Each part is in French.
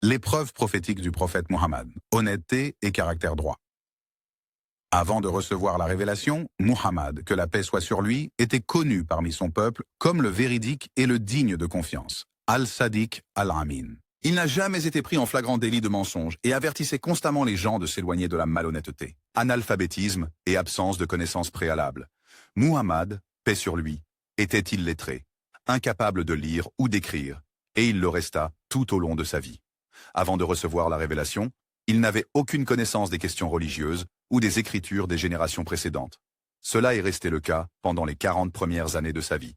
L'épreuve prophétique du prophète Muhammad, honnêteté et caractère droit. Avant de recevoir la révélation, Muhammad, que la paix soit sur lui, était connu parmi son peuple comme le véridique et le digne de confiance, Al-Sadiq Al-Amin. Il n'a jamais été pris en flagrant délit de mensonge et avertissait constamment les gens de s'éloigner de la malhonnêteté, analphabétisme et absence de connaissances préalables. Muhammad, paix sur lui, était illettré, incapable de lire ou d'écrire, et il le resta tout au long de sa vie. Avant de recevoir la révélation, il n'avait aucune connaissance des questions religieuses ou des écritures des générations précédentes. Cela est resté le cas pendant les 40 premières années de sa vie.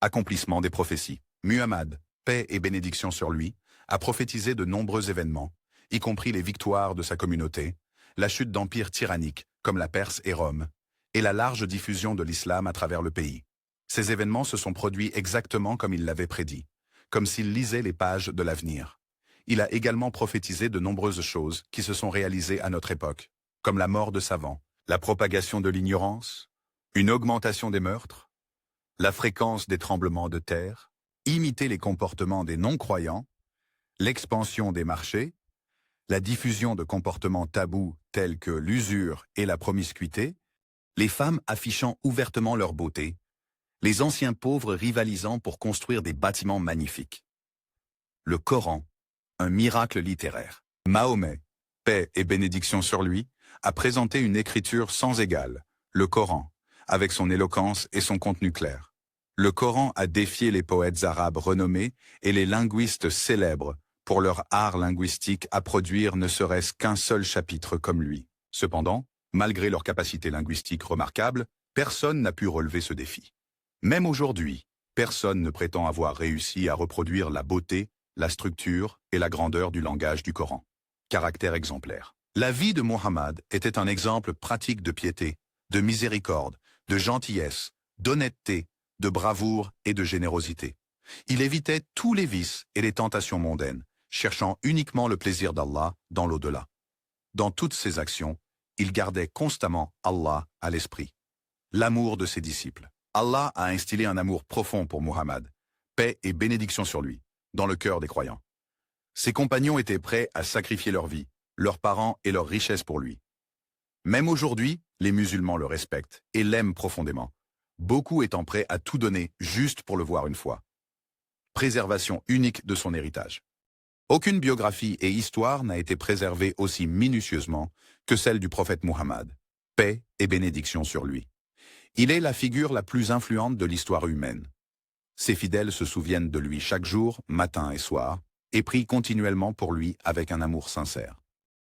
Accomplissement des prophéties. Muhammad, paix et bénédiction sur lui, a prophétisé de nombreux événements, y compris les victoires de sa communauté, la chute d'empires tyranniques comme la Perse et Rome, et la large diffusion de l'islam à travers le pays. Ces événements se sont produits exactement comme il l'avait prédit, comme s'il lisait les pages de l'avenir. Il a également prophétisé de nombreuses choses qui se sont réalisées à notre époque, comme la mort de savants, la propagation de l'ignorance, une augmentation des meurtres, la fréquence des tremblements de terre, imiter les comportements des non-croyants, l'expansion des marchés, la diffusion de comportements tabous tels que l'usure et la promiscuité, les femmes affichant ouvertement leur beauté, les anciens pauvres rivalisant pour construire des bâtiments magnifiques. Le Coran, un miracle littéraire. Mahomet, paix et bénédiction sur lui, a présenté une écriture sans égale, le Coran, avec son éloquence et son contenu clair. Le Coran a défié les poètes arabes renommés et les linguistes célèbres pour leur art linguistique à produire ne serait-ce qu'un seul chapitre comme lui. Cependant, malgré leur capacité linguistique remarquable, personne n'a pu relever ce défi. Même aujourd'hui, personne ne prétend avoir réussi à reproduire la beauté, la structure et la grandeur du langage du Coran. Caractère exemplaire. La vie de Muhammad était un exemple pratique de piété, de miséricorde, de gentillesse, d'honnêteté, de bravoure et de générosité. Il évitait tous les vices et les tentations mondaines, cherchant uniquement le plaisir d'Allah dans l'au-delà. Dans toutes ses actions, il gardait constamment Allah à l'esprit. L'amour de ses disciples. Allah a instillé un amour profond pour Muhammad, paix et bénédiction sur lui, dans le cœur des croyants. Ses compagnons étaient prêts à sacrifier leur vie, leurs parents et leurs richesses pour lui. Même aujourd'hui, les musulmans le respectent et l'aiment profondément, beaucoup étant prêts à tout donner juste pour le voir une fois. Préservation unique de son héritage. Aucune biographie et histoire n'a été préservée aussi minutieusement que celle du prophète Muhammad, paix et bénédiction sur lui. Il est la figure la plus influente de l'histoire humaine. Ses fidèles se souviennent de lui chaque jour, matin et soir, et prient continuellement pour lui avec un amour sincère.